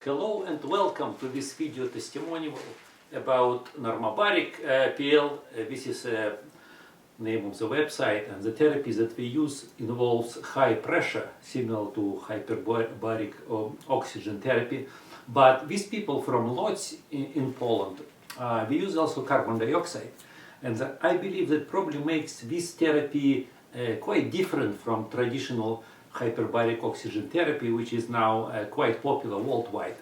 Hello and welcome to this video testimonial about normobaric.pl. This is the name of the website, and the therapy that we use involves high pressure, similar to hyperbaric oxygen therapy. But with people from Lodz in Poland, we use also carbon dioxide. And I believe that probably makes this therapy quite different from traditional hyperbaric oxygen therapy, which is now quite popular worldwide.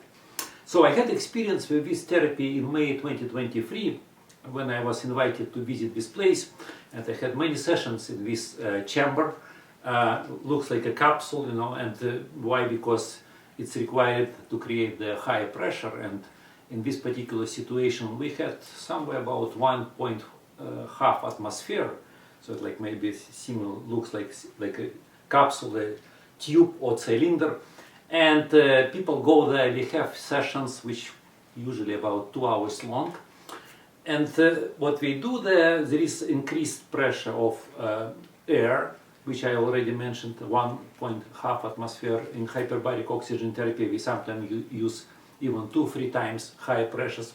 So I had experience with this therapy in May 2023 when I was invited to visit this place, and I had many sessions in this chamber. Looks like a capsule, you know, and why? Because it's required to create the high pressure, and in this particular situation we had somewhere about 1.5 atmosphere, so it like maybe similar, looks like a capsule, a tube or cylinder, and people go there. We have sessions which usually about 2 hours long, and what we do there is increased pressure of air, which I already mentioned, 1.5 atmosphere. In hyperbaric oxygen therapy we sometimes use even 2-3 times higher pressures.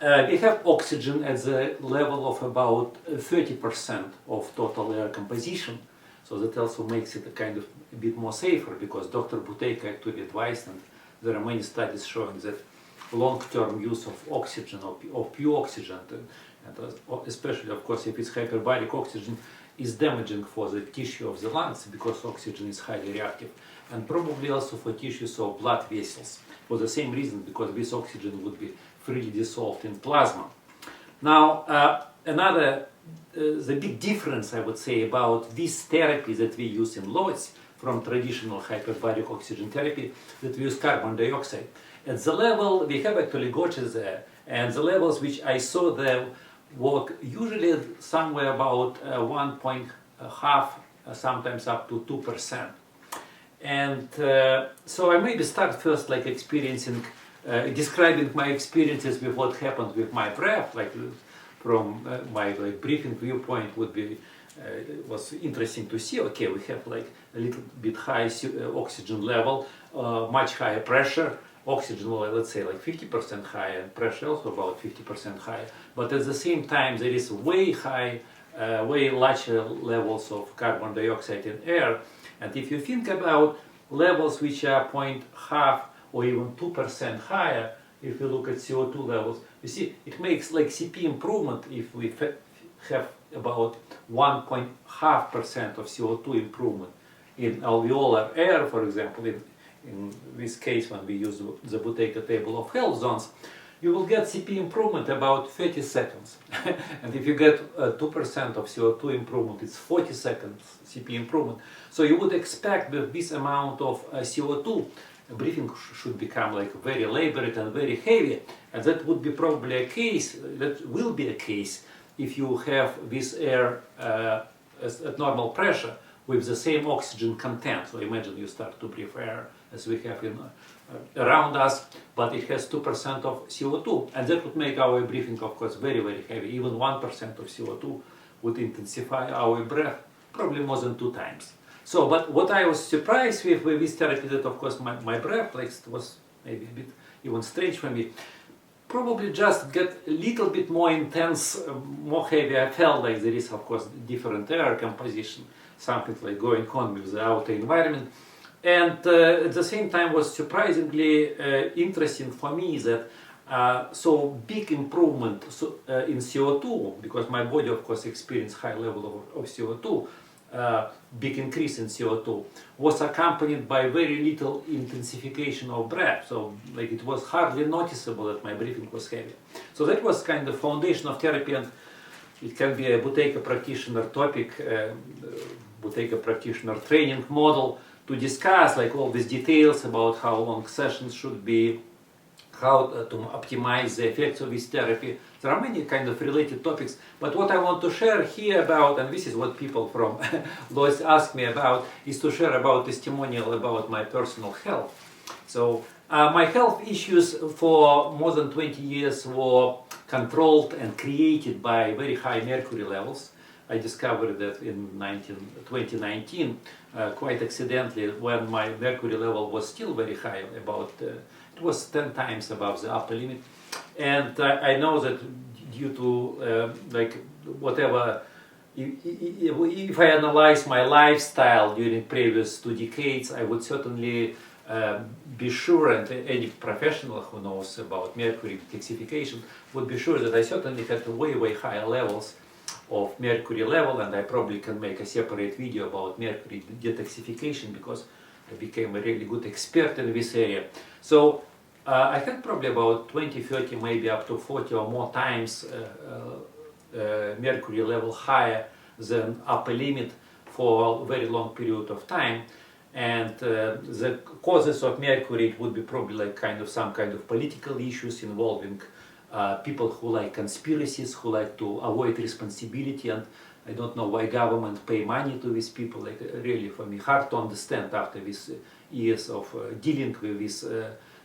We have oxygen at the level of about 30% of total air composition. So that also makes it a kind of a bit more safer, because Dr. Buteyko actually advised, and there are many studies showing that long-term use of oxygen, of pure oxygen, and especially of course if it's hyperbaric oxygen, is damaging for the tissue of the lungs, because oxygen is highly reactive, and probably also for tissues of blood vessels, for the same reason, because this oxygen would be freely dissolved in plasma. Now the big difference, I would say, about this therapy that we use in Lodz from traditional hyperbaric oxygen therapy, that we use carbon dioxide. At the level, we have actually gauges there, and the levels which I saw there were usually somewhere about 1.5, sometimes up to 2%. And so I maybe start first like experiencing, describing my experiences with what happened with my breath, like from my breathing viewpoint would be, was interesting to see. Okay, we have like a little bit high oxygen level, much higher pressure, oxygen level, let's say like 50% higher, pressure also about 50% higher. But at the same time, there is way larger levels of carbon dioxide in air. And if you think about levels which are 0.5 or even 2% higher, if you look at CO2 levels, you see it makes like CP improvement if we have about 1.5% of CO2 improvement in alveolar air, for example. In this case, when we use the Buteyko table of health zones, you will get CP improvement about 30 seconds. And if you get 2% of CO2 improvement, it's 40 seconds CP improvement. So you would expect with this amount of CO2, breathing should become like very labored and very heavy, and that would be probably a case, that will be a case if you have this air at normal pressure with the same oxygen content. So imagine you start to breathe air as we have in around us, but it has 2% of CO2, and that would make our breathing, of course, very, very heavy. Even 1% of CO2 would intensify our breath probably more than 2 times. So, but what I was surprised with this therapy, that of course my breath like was maybe a bit even strange for me, probably just get a little bit more intense, more heavy. I felt like there is of course different air composition, something like going on with the outer environment. And at the same time was surprisingly interesting for me that so big improvement in CO2, because my body of course experienced high level of CO2, big increase in CO2 was accompanied by very little intensification of breath. So like it was hardly noticeable that my breathing was heavy. So that was kind of foundation of therapy, and it can be a Buteyko practitioner topic, Buteyko practitioner training model, to discuss like all these details about how long sessions should be, how to optimize the effects of this therapy. There are many kind of related topics, but what I want to share here about, and this is what people from Lodz ask me about, is to share about testimonial about my personal health. So my health issues for more than 20 years were controlled and created by very high mercury levels. I discovered that in 2019, quite accidentally, when my mercury level was still very high, about it was 10 times above the upper limit, and I know that due to like whatever. If I analyze my lifestyle during previous 2 decades, I would certainly be sure, and any professional who knows about mercury detoxification would be sure that I certainly had way higher levels of mercury level, and I probably can make a separate video about mercury detoxification because I became a really good expert in this area. So I had probably about 20, 30, maybe up to 40 or more times mercury level higher than upper limit for a very long period of time, and the causes of mercury, it would be probably like some kind of political issues involving people who like conspiracies, who like to avoid responsibility, and I don't know why government pay money to these people. Like really, for me, hard to understand after these years of dealing with this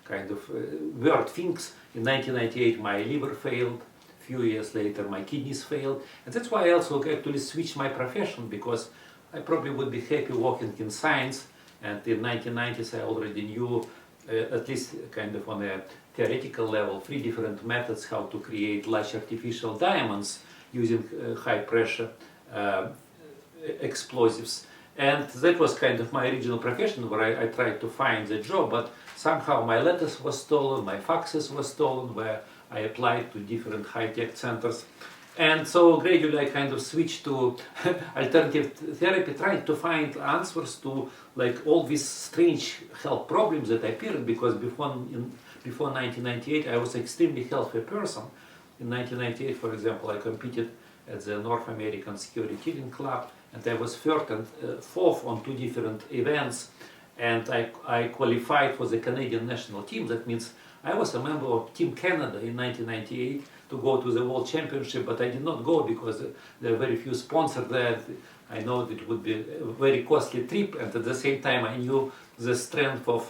kind of weird things. In 1998, my liver failed. Few years later, my kidneys failed, and that's why I also actually switched my profession, because I probably would be happy working in science. And in 1990s, I already knew, at least kind of on a theoretical level, 3 different methods how to create large artificial diamonds using high pressure explosives. And that was kind of my original profession, where I tried to find a job, but somehow my letters were stolen, my faxes were stolen, where I applied to different high-tech centers. And so gradually I kind of switched to alternative therapy, trying to find answers to like all these strange health problems that appeared, because before 1998 I was an extremely healthy person. In 1998, for example, I competed at the North American Security Club, and I was third and fourth on 2 different events, and I qualified for the Canadian national team. That means I was a member of Team Canada in 1998 to go to the World Championship, but I did not go because there are very few sponsors there. I know that it would be a very costly trip, and at the same time I knew the strength of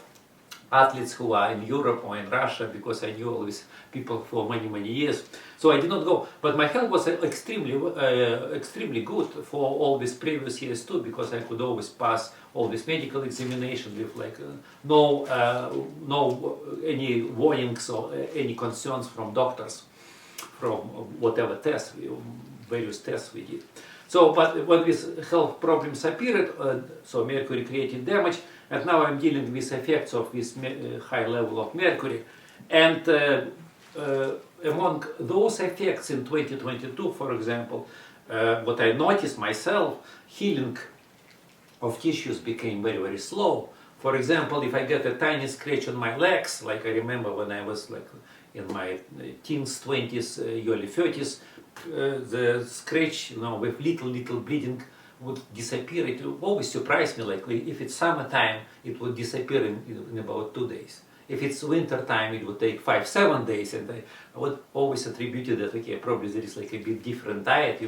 athletes who are in Europe or in Russia, because I knew all these people for many years. So I did not go, but my health was extremely good for all these previous years too, because I could always pass all this medical examination with like no any warnings or any concerns from doctors from whatever tests, various tests we did. So, but when these health problems appeared, so mercury created damage, and now I'm dealing with effects of this high level of mercury. And among those effects in 2022, for example, what I noticed myself, healing of tissues became very slow. For example, if I get a tiny scratch on my legs, like I remember when I was like in my teens, 20s, early 30s, the scratch, with little bleeding would disappear. It always surprised me, like if it's summertime, it would disappear in about 2 days. If it's winter time, it would take 5-7 days, and I would always attribute that, okay, probably there is like a bit different diet.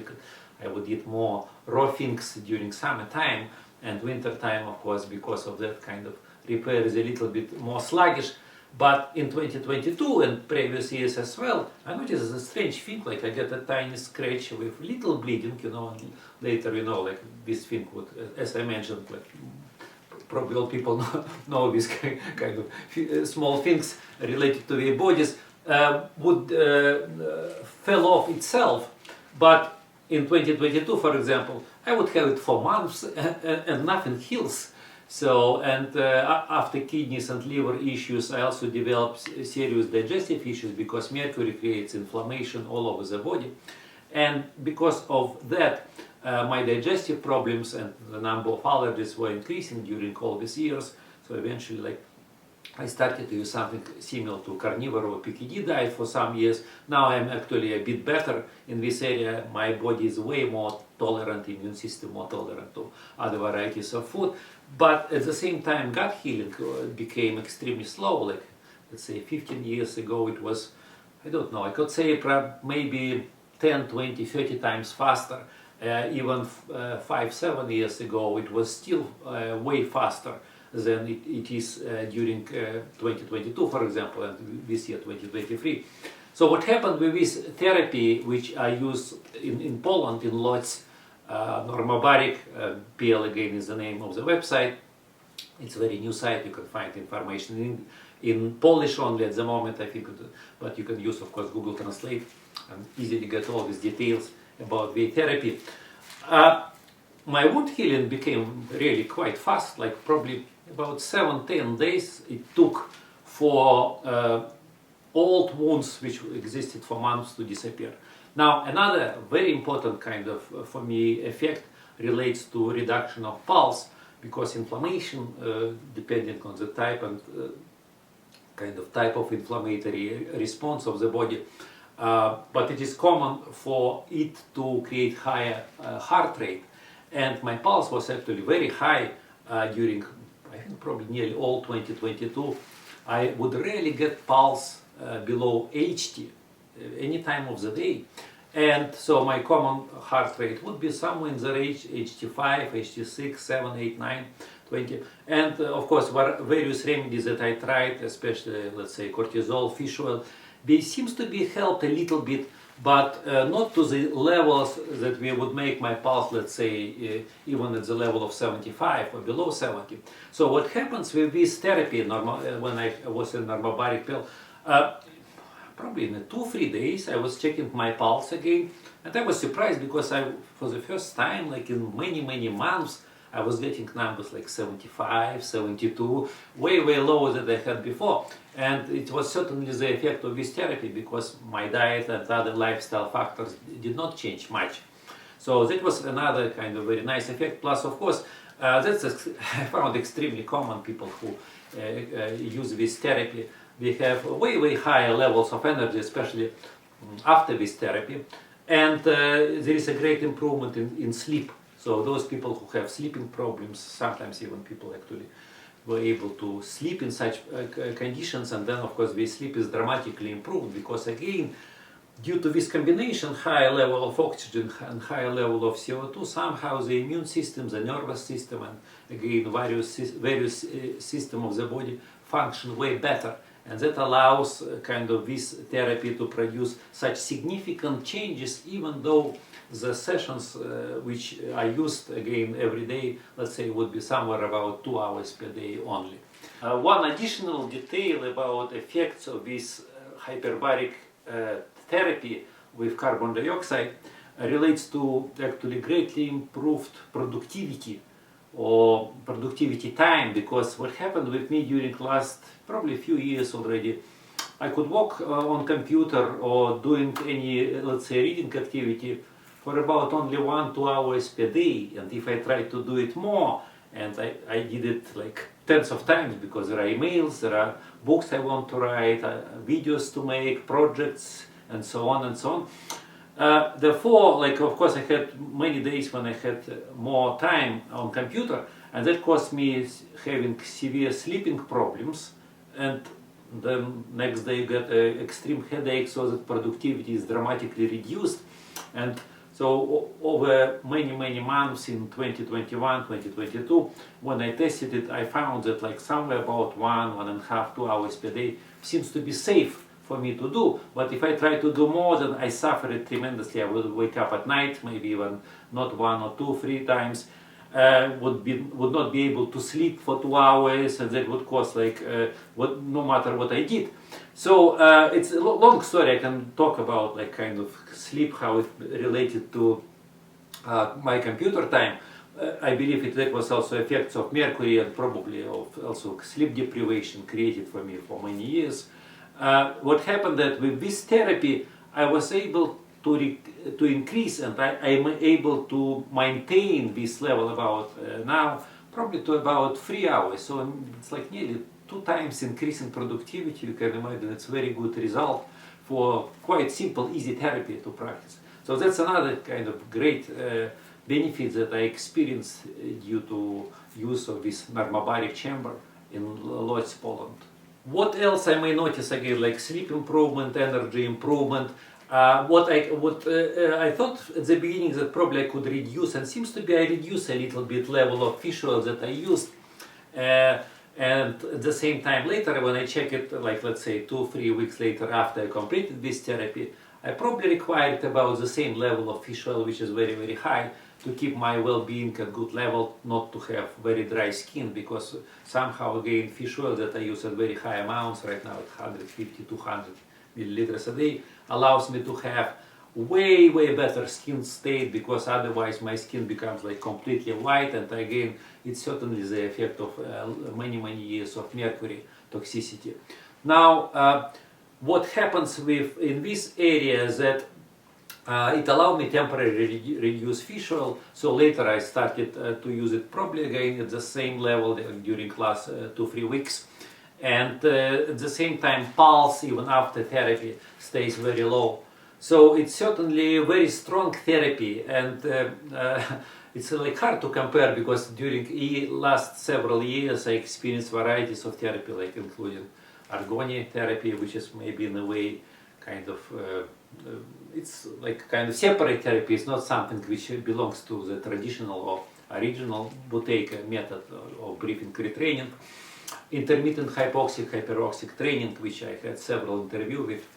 I would eat more raw things during summertime, and winter time, of course, because of that kind of repair is a little bit more sluggish. But in 2022 and previous years as well, I noticed a strange thing, like I get a tiny scratch with little bleeding, and later, like this thing would, as I mentioned, like probably all people know these kind of small things related to their bodies, would fell off itself. But in 2022, for example, I would have it for months and nothing heals. So, and after kidneys and liver issues, I also developed serious digestive issues, because mercury creates inflammation all over the body. And because of that, my digestive problems and the number of allergies were increasing during all these years. So eventually, I started to use something similar to carnivore or BPT diet for some years. Now I'm actually a bit better in this area. My body is way more tolerant, immune system more tolerant to other varieties of food. But at the same time, gut healing became extremely slow. Like, let's say 15 years ago, it was, I don't know, I could say maybe 10, 20, 30 times faster. Even 5-7 years ago, it was still way faster than it is during 2022, for example, and this year 2023. So what happened with this therapy, which I use in Poland, in Lodz, normobaric.pl again is the name of the website. It's a very new site. You can find information in Polish only at the moment, I think, but you can use, of course, Google Translate and easily get all these details about the therapy. My wound healing became really quite fast, like probably about 7-10 days it took for old wounds which existed for months to disappear. Now, another very important kind of, for me, effect relates to reduction of pulse, because inflammation, depending on the type and kind of type of inflammatory response of the body, but it is common for it to create higher heart rate. And my pulse was actually very high during, I think, probably nearly all 2022. I would rarely get pulse below HT any time of the day. And so my common heart rate would be somewhere in the range HT5, HT6, 7, 8, 9, 20. And of course, various remedies that I tried, especially, let's say, cortisol, fish oil, they seems to be helped a little bit, but not to the levels that we would make my pulse, let's say, even at the level of 75 or below 70. So what happens with this therapy, when I was in normobaric.pl, probably in 2-3 days, I was checking my pulse again, and I was surprised because for the first time, like in many months, I was getting numbers like 75, 72, way lower than I had before. And it was certainly the effect of this therapy, because my diet and other lifestyle factors did not change much. So that was another kind of very nice effect. Plus, of course, that's I found extremely common. People who use this therapy, they have way higher levels of energy, especially after this therapy. And there is a great improvement in sleep. So those people who have sleeping problems, sometimes even people actually were able to sleep in such conditions, and then of course their sleep is dramatically improved, because again, due to this combination, higher level of oxygen and higher level of CO2, somehow the immune system, the nervous system, and again various systems of the body function way better. And that allows kind of this therapy to produce such significant changes, even though the sessions which I used again every day, let's say, would be somewhere about 2 hours per day only. One additional detail about effects of this hyperbaric therapy with carbon dioxide relates to actually greatly improved productivity or productivity time, because what happened with me during last probably few years already, I could work on computer or doing any, let's say, reading activity for about only 1-2 hours per day. And if I tried to do it more, and I did it like tens of times, because there are emails, there are books I want to write, videos to make, projects, and so on and so on. Therefore, like, of course, I had many days when I had more time on computer, and that caused me having severe sleeping problems, and then next day get extreme headache, so that productivity is dramatically reduced. And so over many months in 2021, 2022, when I tested it, I found that like somewhere about 1.5, 2 hours per day seems to be safe for me to do. But if I try to do more, then I suffer it tremendously. I would wake up at night, maybe even not 1 or 2, 3 times, would not be able to sleep for 2 hours, and that would cause like no matter what I did. So it's a long story. I can talk about like kind of sleep, how it related to my computer time. I believe that was also effects of mercury, and probably of also sleep deprivation created for me for many years. What happened that with this therapy, I was able to increase, and I am able to maintain this level about now probably to about 3 hours. So it's like nearly 2 times increase in productivity. You can imagine it's a very good result for quite simple, easy therapy to practice. So that's another kind of great benefit that I experienced due to use of this normobaric chamber in Lodz, Poland. What else I may notice again, like sleep improvement, energy improvement. What I thought at the beginning that probably I could reduce, and seems to be I reduce a little bit level of fish oil that I used. And at the same time later, when I check it, like let's say 2-3 weeks later after I completed this therapy, I probably required about the same level of fish oil, which is very, very high, to keep my well-being at good level, not to have very dry skin, because somehow again fish oil that I use at very high amounts, right now at 150, 200 milliliters a day, allows me to have way, way better skin state, because otherwise my skin becomes like completely white, and again it's certainly the effect of many, many years of mercury toxicity. Now, what happens in this area is that it allowed me temporarily reduce fish oil, so later I started to use it probably again at the same level during last 2-3 weeks, and at the same time pulse even after therapy stays very low. So it's certainly a very strong therapy, and it's like hard to compare, because during last several years I experienced varieties of therapy, like including argoni therapy, which is maybe in a way kind of it's like kind of separate therapy. It's not something which belongs to the traditional or original Buteyko method of breathing retraining. Intermittent hypoxic, hyperoxic training, which I had several interviews with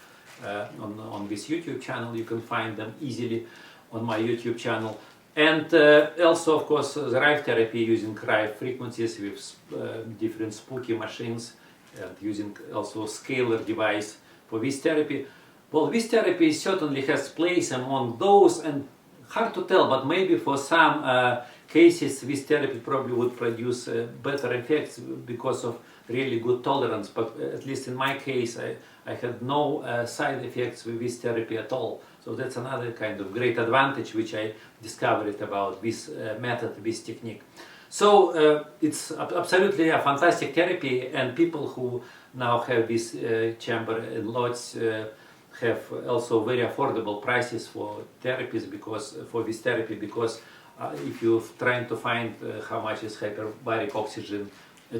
on this YouTube channel. You can find them easily on my YouTube channel. And also, of course, the RIFE therapy using RIFE frequencies with different spooky machines, and using also scalar device for this therapy. Well, this therapy certainly has place among those, and hard to tell, but maybe for some cases this therapy probably would produce better effects because of really good tolerance. But at least in my case, I had no side effects with this therapy at all. So that's another kind of great advantage which I discovered about this method, this technique. So it's absolutely a fantastic therapy, and people who now have this chamber in Lodz have also very affordable prices for therapies, because for this therapy, because if you're trying to find how much is hyperbaric oxygen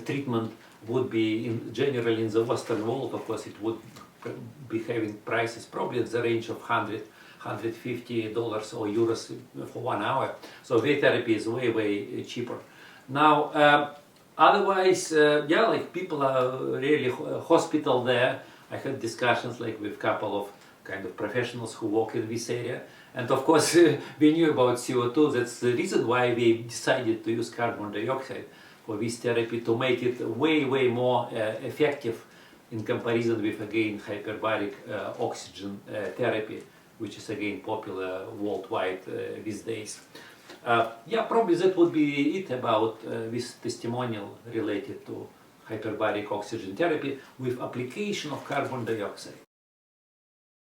treatment would be generally in the Western world, of course it would be having prices probably in the range of $150 or euros for 1 hour. So the therapy is way, way cheaper. Now, otherwise, yeah, like people are really hospital there. I had discussions like with a couple of kind of professionals who work in this area. And of course, we knew about CO2. That's the reason why we decided to use carbon dioxide for this therapy, to make it way, way more effective in comparison with, again, hyperbaric oxygen therapy, which is again popular worldwide these days. Yeah, probably that would be it about this testimonial related to hyperbaric oxygen therapy with application of carbon dioxide.